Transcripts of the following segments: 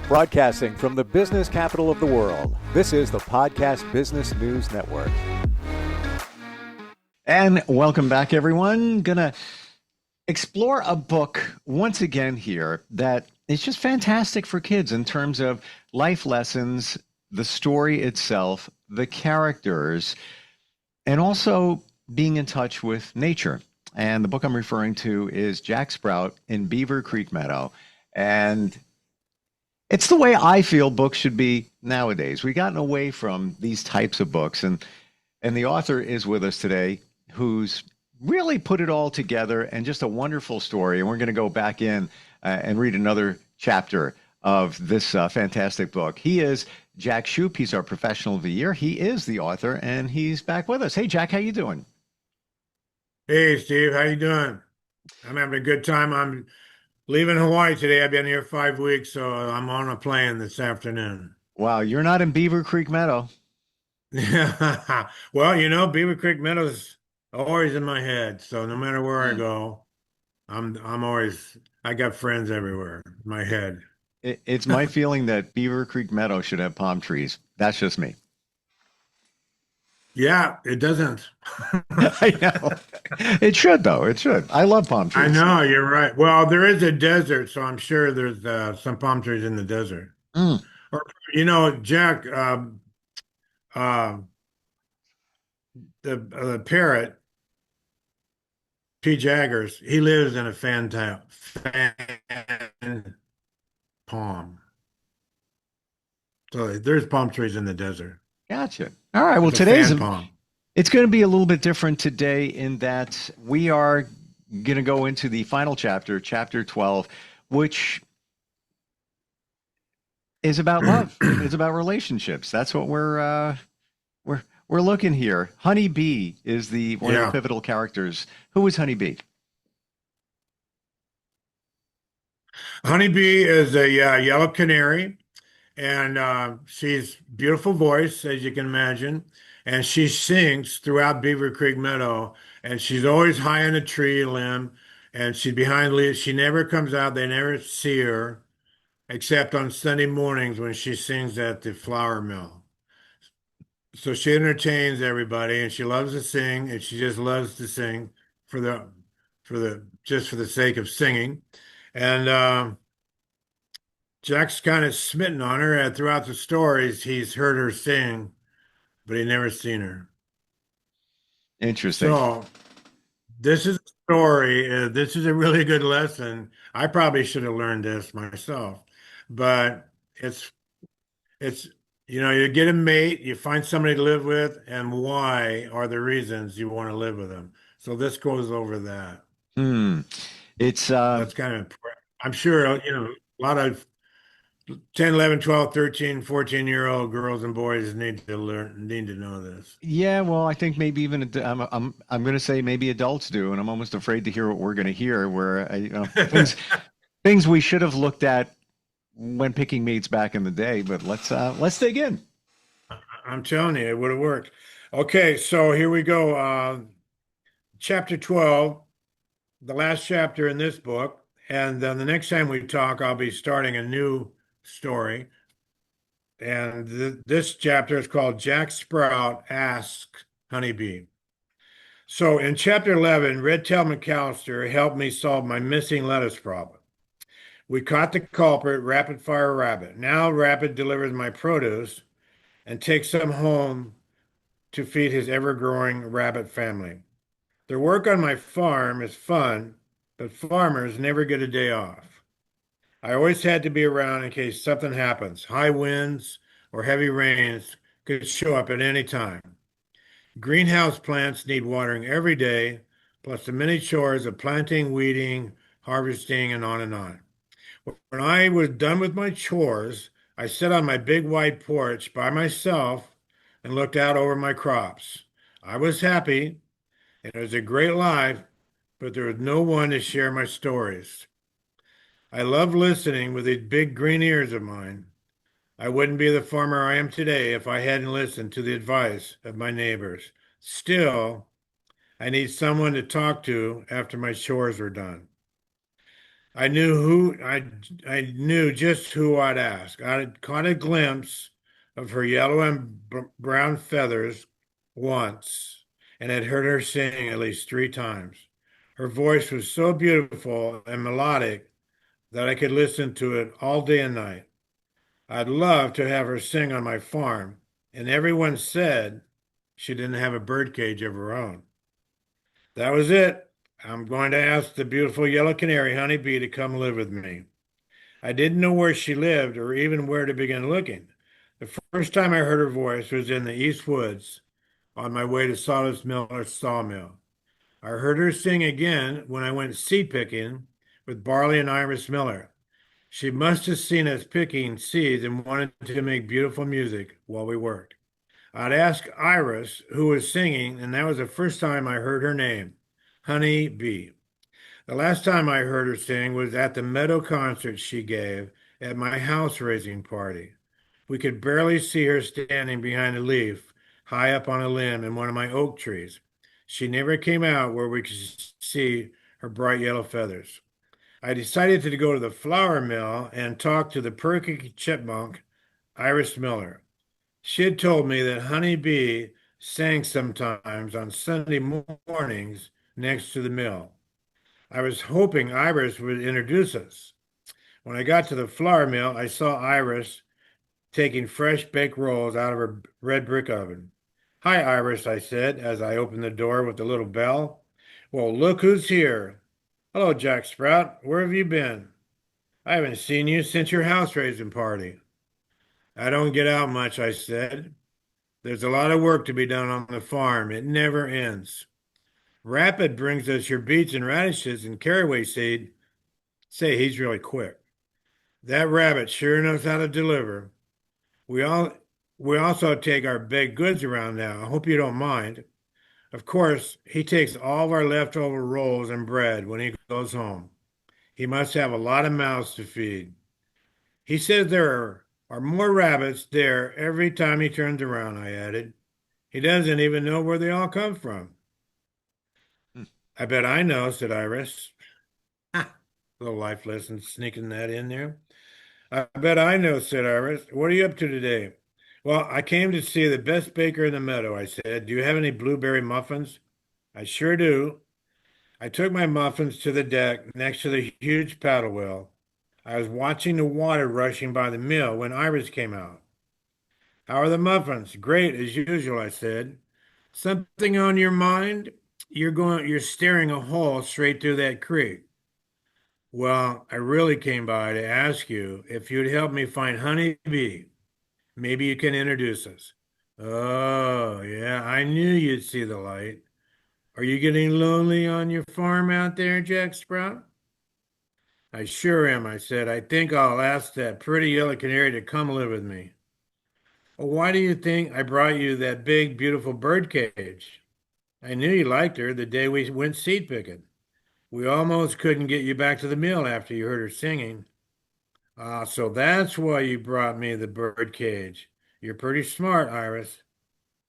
Broadcasting from the business capital of the world, this is the Podcast Business News Network. And welcome back, everyone. Gonna explore a book once again here that is just fantastic for kids in terms of life lessons, the story itself, the characters, and also being in touch with nature. And the book I'm referring to is Jack Sprout in Beaver Creek Meadow. And it's the way I feel books should be nowadays. We've gotten away from these types of books, and the author is with us today, who's really put it all together and just a wonderful story. And we're going to go back in and read another chapter of this fantastic book. He is Jack Shoop. He's our professional of the year. He is the author, and he's back with us. Hey, Jack, how you doing? Hey Steve, how you doing? I'm having a good time. I'm leaving Hawaii today. I've been here 5 weeks, so I'm on a plane this afternoon. Wow, you're not in Beaver Creek Meadow. Well, Beaver Creek Meadows always in my head. So no matter where I go, I'm always I got friends everywhere in my head. It's my feeling that Beaver Creek Meadow should have palm trees. That's just me. Yeah, it doesn't. I know. It should, though. It should. I love palm I trees. know, you're right. Well, there is a desert, so I'm sure there's some palm trees in the desert. Mm. Or, Jack, uh, the parrot, P. Jaggers, he lives in a fan palm. So there's palm trees in the desert. Gotcha. All right. Well, It's a fan palm. it's going to be a little bit different today in that we are going to go into the final chapter, chapter 12, which is about love. It's about relationships. That's what we're looking here. Honey Bee is the one of the Yeah. pivotal characters. Who is Honey Bee? Honeybee is a yellow canary, and she's beautiful voice, as you can imagine, and she sings throughout Beaver Creek Meadow, and she's always high on a tree limb, and she's behind leaves. She never comes out. They never see her, except on Sunday mornings when she sings at the flour mill. So she entertains everybody, and she loves to sing, and she just loves to sing for the just for the sake of singing. And Jack's kind of smitten on her, and throughout the stories, he's heard her sing, but he never seen her. Interesting. So this is a story. This is a really good lesson. I probably should have learned this myself, but it's you get a mate, you find somebody to live with, and why are the reasons you want to live with them. So this goes over that. Hmm. It's That's kind of important. I'm sure, a lot of 10, 11, 12, 13, 14-year-old girls and boys need to know this. Yeah, well, I think maybe even I'm going to say maybe adults do, and I'm almost afraid to hear what we're going to hear. Where things we should have looked at when picking mates back in the day. But let's dig in. I'm telling you, it would have worked. Okay, so here we go. Chapter 12, the last chapter in this book. And then the next time we talk, I'll be starting a new story. And this chapter is called Jack Sprout Asks Honeybee. So in chapter 11, Redtail McAllister helped me solve my missing lettuce problem. We caught the culprit, Rapid Fire Rabbit. Now Rapid delivers my produce and takes some home to feed his ever-growing rabbit family. The work on my farm is fun, but farmers never get a day off. I always had to be around in case something happens. High winds or heavy rains could show up at any time. Greenhouse plants need watering every day, plus the many chores of planting, weeding, harvesting, and on and on. When I was done with my chores, I sat on my big wide porch by myself and looked out over my crops. I was happy, and it was a great life, but there was no one to share my stories. I love listening with these big green ears of mine. I wouldn't be the farmer I am today if I hadn't listened to the advice of my neighbors. Still, I need someone to talk to after my chores are done. I knew just who I'd ask. I had caught a glimpse of her yellow and brown feathers once and had heard her sing at least 3 times. Her voice was so beautiful and melodic that I could listen to it all day and night. I'd love to have her sing on my farm, and everyone said she didn't have a bird cage of her own. That was it. I'm going to ask the beautiful yellow canary honeybee to come live with me. I didn't know where she lived or even where to begin looking. The first time I heard her voice was in the East Woods on my way to Sawdust Miller's sawmill. I heard her sing again when I went seed picking with Barley and Iris Miller. She must have seen us picking seeds and wanted to make beautiful music while we worked. I'd ask Iris who was singing, and that was the first time I heard her name, Honey Bee. The last time I heard her sing was at the meadow concert she gave at my house raising party. We could barely see her standing behind a leaf high up on a limb in one of my oak trees. She never came out where we could see her bright yellow feathers. I decided to go to the flour mill and talk to the perky chipmunk, Iris Miller. She had told me that Honey Bee sang sometimes on Sunday mornings next to the mill. I was hoping Iris would introduce us. When I got to the flour mill, I saw Iris taking fresh baked rolls out of her red brick oven. Hi, Iris, I said as I opened the door with the little bell. Well, look who's here. Hello, Jack Sprout. Where have you been? I haven't seen you since your house raising party. I don't get out much, I said. There's a lot of work to be done on the farm. It never ends. Rapid brings us your beets and radishes and caraway seed. Say, he's really quick. That rabbit sure knows how to deliver. We all we also take our baked goods around now. I hope you don't mind. Of course, he takes all of our leftover rolls and bread when he goes home. He must have a lot of mouths to feed. He says there are more rabbits there every time he turns around, I added. He doesn't even know where they all come from. Hmm. I bet I know, said Iris. Ha! Little life lesson sneaking that in there. I bet I know, said Iris. What are you up to today? Well, I came to see the best baker in the meadow, I said. Do you have any blueberry muffins? I sure do. I took my muffins to the deck next to the huge paddle wheel. I was watching the water rushing by the mill when Iris came out. How are the muffins? Great, as usual, I said. Something on your mind? You're staring a hole straight through that creek. Well, I really came by to ask you if you'd help me find Honey Bee. Maybe you can introduce us. Oh, yeah, I knew you'd see the light. Are you getting lonely on your farm out there, Jack Sprout? I sure am, I said. I think I'll ask that pretty yellow canary to come live with me. Well, why do you think I brought you that big, beautiful bird cage? I knew you liked her the day we went seed picking. We almost couldn't get you back to the mill after you heard her singing. Ah, so that's why you brought me the bird cage. You're pretty smart, Iris.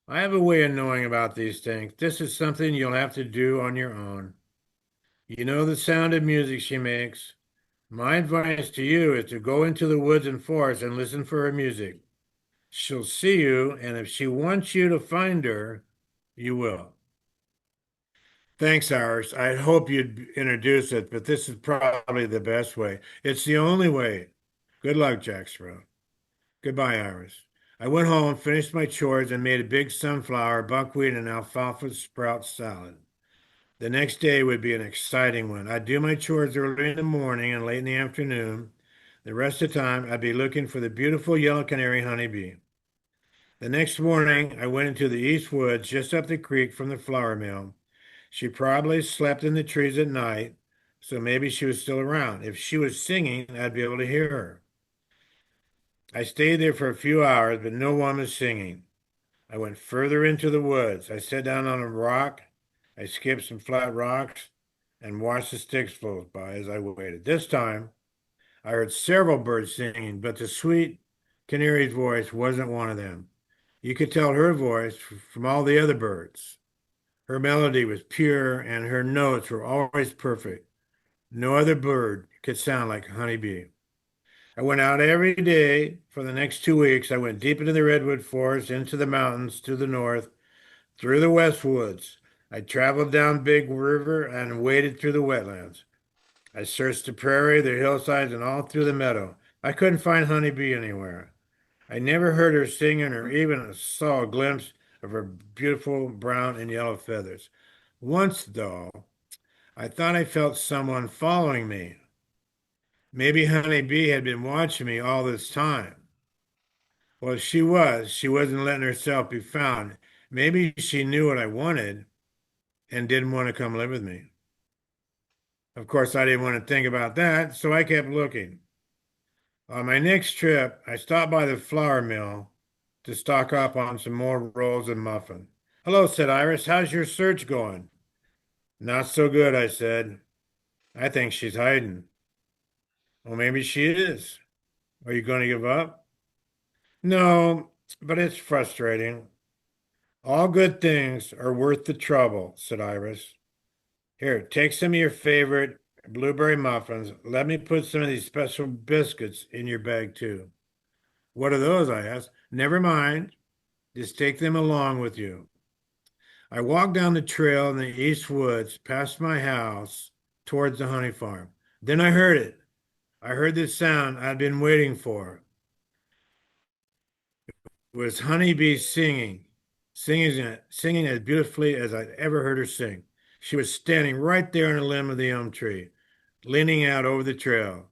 I have a way of knowing about these things. This is something you'll have to do on your own. You know the sound of music she makes. My advice to you is to go into the woods and forests and listen for her music. She'll see you, and if she wants you to find her, you will. Thanks, Iris. I hope you'd introduce it, but this is probably the best way. It's the only way. Good luck, Jack Sprout. Goodbye, Iris. I went home, finished my chores, and made a big sunflower, buckwheat, and alfalfa sprout salad. The next day would be an exciting one. I'd do my chores early in the morning and late in the afternoon. The rest of the time, I'd be looking for the beautiful yellow canary honeybee. The next morning, I went into the east woods just up the creek from the flour mill. She probably slept in the trees at night, so maybe she was still around. If she was singing, I'd be able to hear her. I stayed there for a few hours, but no one was singing. I went further into the woods. I sat down on a rock. I skipped some flat rocks and watched the sticks float by as I waited. This time, I heard several birds singing, but the sweet canary's voice wasn't one of them. You could tell her voice from all the other birds. Her melody was pure and her notes were always perfect. No other bird could sound like a honeybee. I went out every day for the next 2 weeks. I went deep into the redwood forest, into the mountains to the north, through the west woods. I traveled down Big River and waded through the wetlands. I searched the prairie, the hillsides, and all through the meadow. I couldn't find honeybee anywhere. I never heard her singing or even saw a glimpse of her beautiful brown and yellow feathers. Once, though, I thought I felt someone following me. Maybe Honey Bee had been watching me all this time. Well, she was. She wasn't letting herself be found. Maybe she knew what I wanted and didn't want to come live with me. Of course, I didn't want to think about that, so I kept looking. On my next trip, I stopped by the flour mill to stock up on some more rolls and muffin. Hello, said Iris. How's your search going? Not so good, I said. I think she's hiding. Well, maybe she is. Are you going to give up? No, but it's frustrating. All good things are worth the trouble, said Iris. Here, take some of your favorite blueberry muffins. Let me put some of these special biscuits in your bag, too. What are those? I asked. Never mind. Just take them along with you. I walked down the trail in the east woods past my house towards the honey farm. Then I heard it. I heard the sound I'd been waiting for. It was honeybee singing as beautifully as I'd ever heard her sing. She was standing right there on the limb of the elm tree, leaning out over the trail.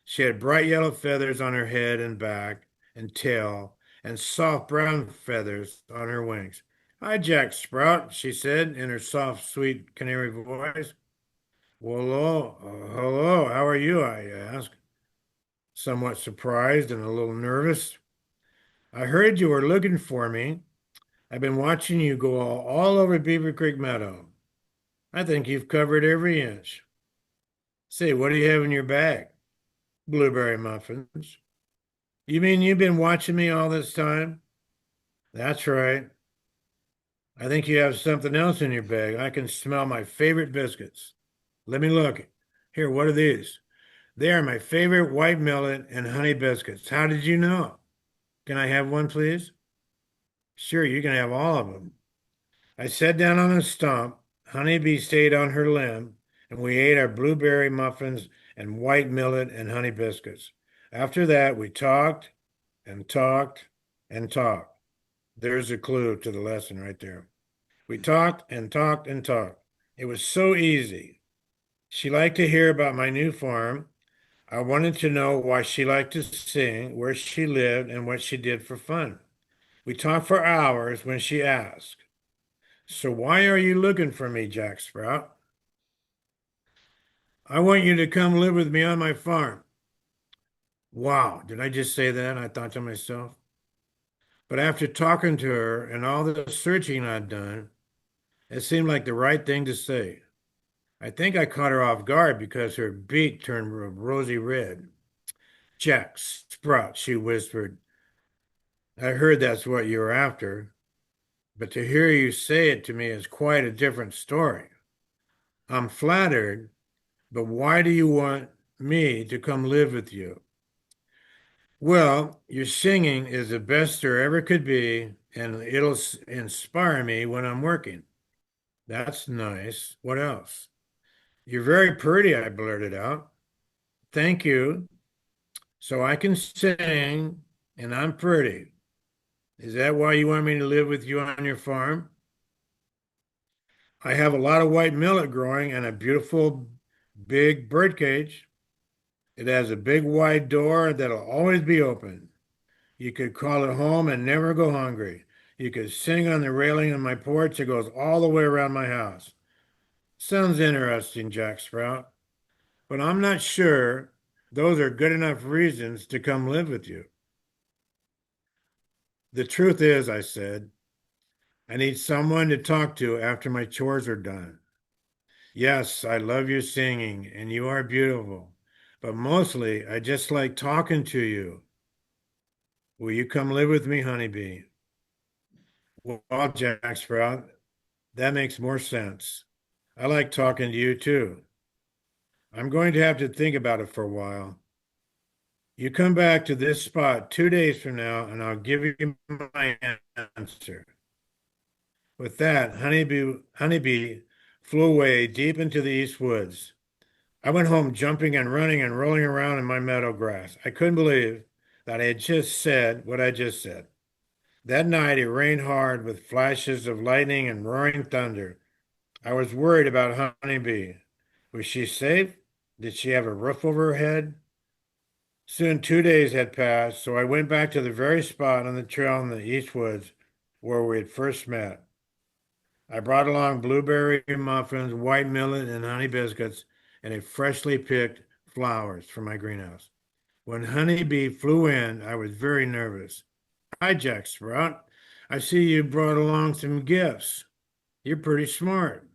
She had bright yellow feathers on her head and back and tail, and soft brown feathers on her wings. Hi, Jack Sprout, she said in her soft, sweet canary voice. Well, hello, how are you? I asked, somewhat surprised and a little nervous. I heard you were looking for me. I've been watching you go all over Beaver Creek Meadow. I think you've covered every inch. Say, what do you have in your bag? Blueberry muffins. You mean you've been watching me all this time? That's right. I think you have something else in your bag. I can smell my favorite biscuits. Let me look. Here, what are these? They are my favorite white millet and honey biscuits. How did you know? Can I have one, please? Sure, you can have all of them. I sat down on a stump. Honeybee stayed on her limb, and we ate our blueberry muffins and white millet and honey biscuits. After that, we talked and talked and talked. There's a clue to the lesson right there. We talked and talked and talked. It was so easy. She liked to hear about my new farm. I wanted to know why she liked to sing, where she lived, and what she did for fun. We talked for hours when she asked, so why are you looking for me, Jack Sprout? I want you to come live with me on my farm. Wow, did I just say that? I thought to myself. But after talking to her and all the searching I'd done, it seemed like the right thing to say. I think I caught her off guard because her beak turned rosy red. Jack Sprout, she whispered. I heard that's what you were after, but to hear you say it to me is quite a different story. I'm flattered, but why do you want me to come live with you? Well, your singing is the best there ever could be, and it'll inspire me when I'm working. That's nice. What else? You're very pretty, I blurted out. Thank you. So I can sing, and I'm pretty. Is that why you want me to live with you on your farm? I have a lot of white millet growing and a beautiful big bird cage. It has a big wide door that'll always be open. You could call it home and never go hungry. You could sing on the railing of my porch. It goes all the way around my house. Sounds interesting, Jack Sprout, but I'm not sure those are good enough reasons to come live with you. The truth is, I said, I need someone to talk to after my chores are done. Yes, I love your singing and you are beautiful, but mostly I just like talking to you. Will you come live with me, honeybee? Well, Jack Sprout, that makes more sense. I like talking to you too. I'm going to have to think about it for a while. You come back to this spot 2 days from now, and I'll give you my answer. With that, Honeybee flew away deep into the east woods. I went home jumping and running and rolling around in my meadow grass. I couldn't believe that I had just said what I just said. That night it rained hard with flashes of lightning and roaring thunder. I was worried about Honeybee. Was she safe? Did she have a roof over her head? Soon 2 days had passed, so I went back to the very spot on the trail in the East Woods where we had first met. I brought along blueberry muffins, white millet, and honey biscuits, and a freshly picked flowers from my greenhouse. When Honeybee flew in, I was very nervous. Hi, Jack Sprout. I see you brought along some gifts. You're pretty smart.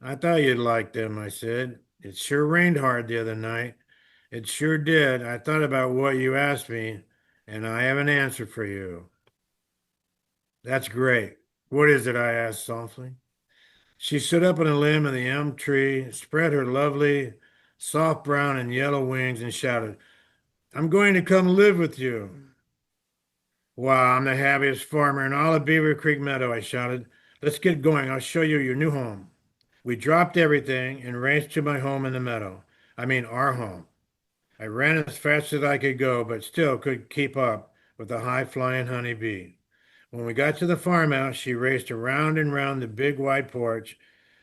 I thought you'd like them, I said. It sure rained hard the other night. It sure did. I thought about what you asked me, and I have an answer for you. That's great. What is it? I asked softly. She stood up on a limb of the elm tree, spread her lovely, soft brown and yellow wings, and shouted, I'm going to come live with you. Wow, I'm the happiest farmer in all of Beaver Creek Meadow, I shouted. Let's get going. I'll show you your new home. We dropped everything and raced to my home in the meadow. I mean, our home. I ran as fast as I could go, but still could keep up with the high-flying honeybee. When we got to the farmhouse, she raced around and round the big white porch.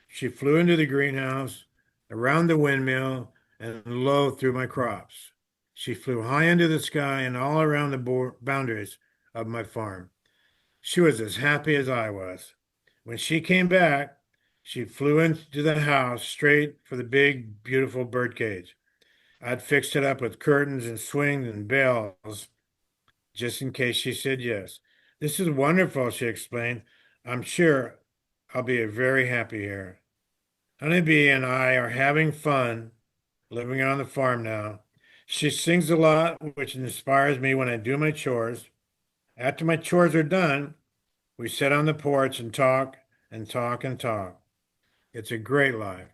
She flew into the greenhouse, around the windmill, and low through my crops. She flew high into the sky and all around the boundaries of my farm. She was as happy as I was. When she came back, she flew into the house straight for the big, beautiful birdcage. I'd fixed it up with curtains and swings and bells just in case she said yes. This is wonderful, she explained. I'm sure I'll be very happy here. Honeybee and I are having fun living on the farm now. She sings a lot, which inspires me when I do my chores. After my chores are done, we sit on the porch and talk and talk and talk. It's a great life.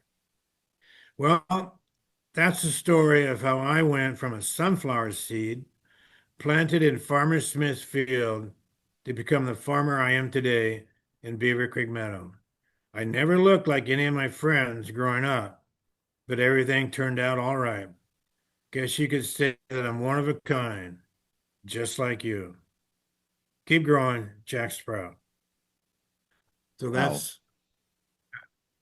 Well, that's the story of how I went from a sunflower seed planted in Farmer Smith's field to become the farmer I am today in Beaver Creek Meadow. I never looked like any of my friends growing up, but everything turned out all right. Guess you could say that I'm one of a kind, just like you. Keep growing, Jack Sprout. So Oh,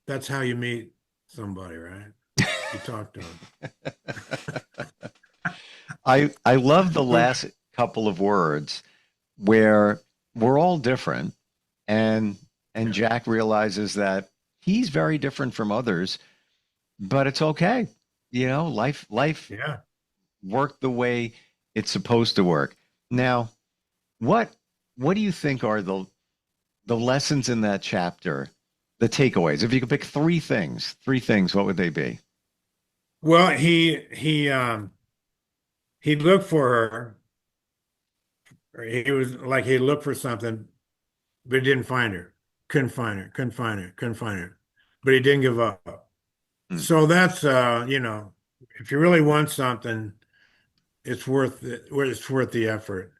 that's how you meet somebody, right? You talk to them. I love the last couple of words where we're all different, and Yeah. Jack realizes that he's very different from others, but it's okay. You know, life Yeah. worked the way it's supposed to work. Now, what what do you think are the lessons in that chapter, the takeaways? If you could pick three things, what would they be? Well, he looked for her. Or he was like he looked for something, but he didn't find her. Couldn't find her. Couldn't find her. Couldn't find her. But he didn't give up. Mm, So that's if you really want something, it's worth the effort.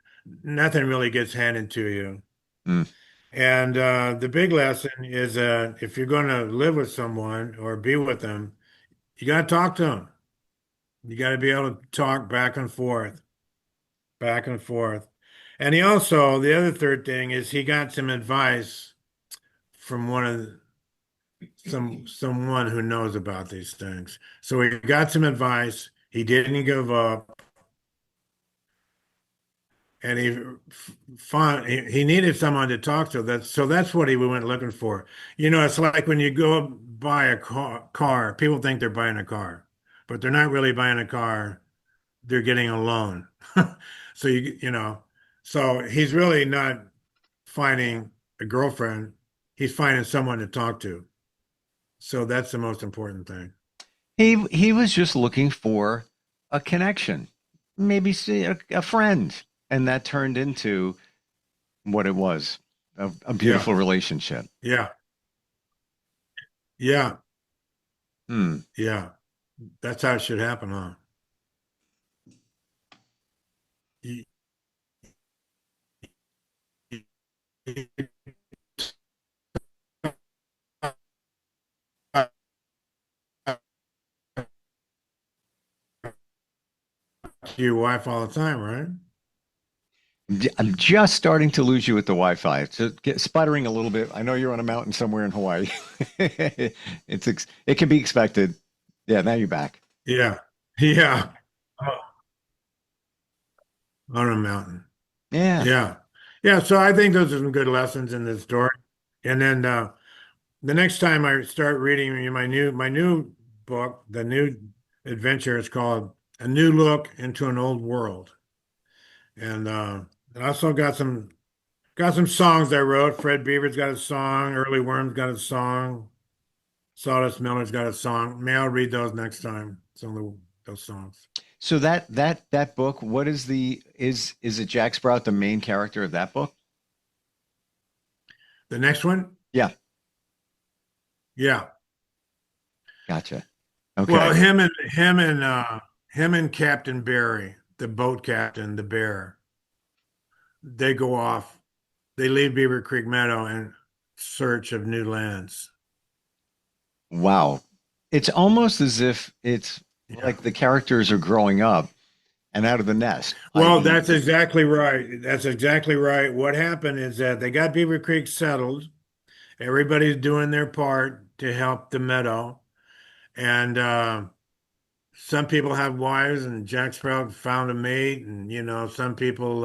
Nothing really gets handed to you. mm. And the big lesson is if you're going to live with someone or be with them, you got to talk to them. You got to be able to talk back and forth, back and forth. And he also, the other third thing is he got some advice from someone who knows about these things. So he got some advice. He didn't give up, and he needed someone to talk to. That's what he went looking for. It's like when you go buy a car, people think they're buying a car, but they're not really buying a car. They're getting a loan. So so he's really not finding a girlfriend. He's finding someone to talk to. So that's the most important thing. He was just looking for a connection, maybe see a friend, and that turned into what it was, a Yeah, beautiful relationship. yeah, yeah, Hmm. yeah. That's how it should happen, huh? You- you- to your wife all the time, right? I'm just starting to lose you with the Wi-Fi. It's just sputtering a little bit. I know you're on a mountain somewhere in Hawaii. It can be expected. Yeah, now you're back. Yeah. Yeah. Oh, on a mountain. Yeah. Yeah. Yeah. So I think those are some good lessons in this story. And then the next time I start reading my new book, the new adventure is called A New Look into an Old World. And I also got some songs I wrote. Fred Beaver's got a song, Early Worm's got a song, Sawdust Miller's got a song. May I'll read those next time. Some of those songs. So that book, what is is it Jack Sprout the main character of that book? The next one? Yeah, Yeah. gotcha. Well, Okay. him and Captain Barry, the boat captain, the bear, they go off. They leave Beaver Creek Meadow in search of new lands. Wow. It's almost as if it's Yeah. like the characters are growing up and out of the nest, Well, i.e., that's exactly right. That's exactly right. What happened is that they got Beaver Creek settled. Everybody's doing their part to help the meadow. And some people have wives, and Jack Sprout found a mate. And, some people,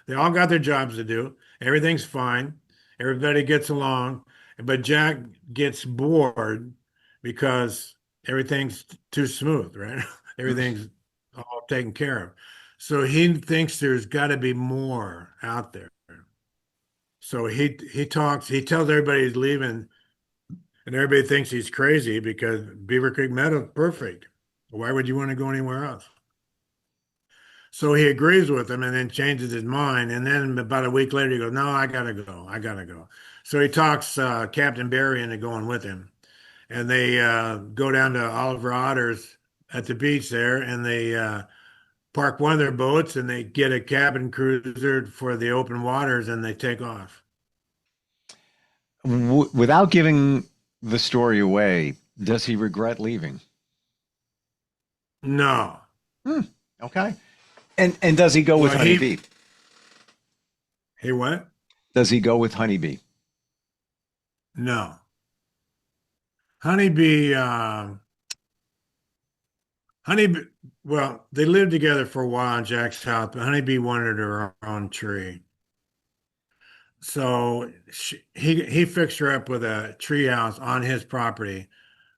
they all got their jobs to do. Everything's fine. Everybody gets along. But Jack gets bored because everything's too smooth, right? Everything's all taken care of. So he thinks there's got to be more out there. So he tells everybody he's leaving, and everybody thinks he's crazy because Beaver Creek Meadow's perfect. Why would you want to go anywhere else? So he agrees with him and then changes his mind. And then about a week later, he goes, "No, I gotta go. I gotta go." So he talks Captain Barry into going with him. And they go down to Oliver Otter's at the beach there, and they park one of their boats, and they get a cabin cruiser for the open waters, and they take off. without giving the story away, does he regret leaving? No. Hmm. Okay. And does he go with Well, Honeybee? he went? Does he go with Honeybee? No. Honeybee, Honeybee, well, they lived together for a while in Jack's house, but Honeybee wanted her own tree. So he fixed her up with a tree house on his property,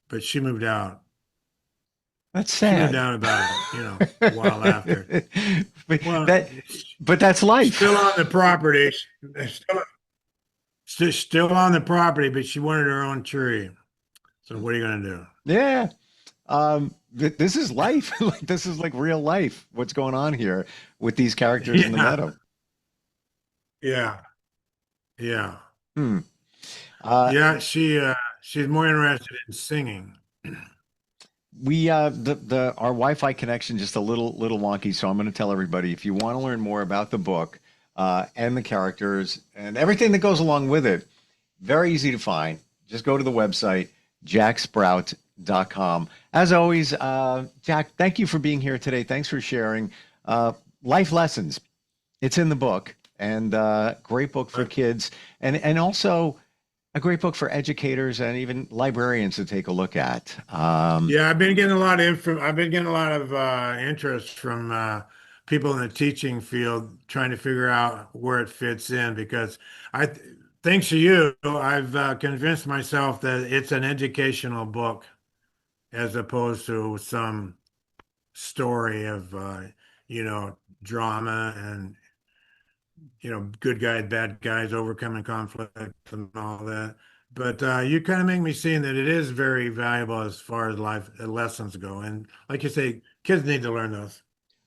but she moved out. That's She moved sad. out about, a while after. but Well, that but that's life. still on the property, still on the property, but she wanted her own tree. So what are you going to do? Yeah. This is life. Like this is like real life. What's going on here with these characters in the Yeah, meadow? yeah, yeah, Hmm. Uh, yeah. She's more interested in singing. we the our Wi-Fi connection just a little wonky, so I'm going to tell everybody if you want to learn more about the book and the characters and everything that goes along with it, very easy to find. Just go to the website jacksprout.com. As always, Jack, thank you for being here today. Thanks for sharing life lessons. It's in the book, and great book for kids, and also a great book for educators and even librarians to take a look at. Yeah, I've been getting a lot of info. I've been getting a lot of interest from people in the teaching field trying to figure out where it fits in because thanks to you, I've convinced myself that it's an educational book as opposed to some story of you know drama and good guys, bad guys overcoming conflict and all that. But you kind of make me see that it is very valuable as far as life lessons go. And like you say, kids need to learn those.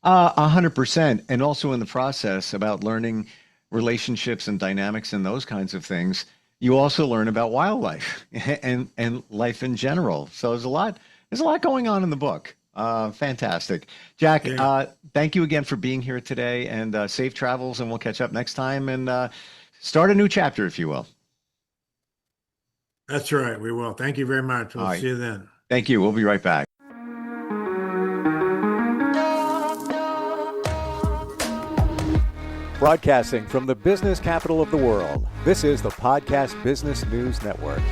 100%. And also in the process about learning relationships and dynamics and those kinds of things, you also learn about wildlife and life in general. So there's a lot going on in the book. Fantastic. Jack, Yeah. thank you again for being here today, and safe travels, and we'll catch up next time and start a new chapter, if you will. That's right. We will. Thank you very much. All We'll right. see you then. Thank you. We'll be right back. Broadcasting from the business capital of the world, this is the Podcast Business News Network.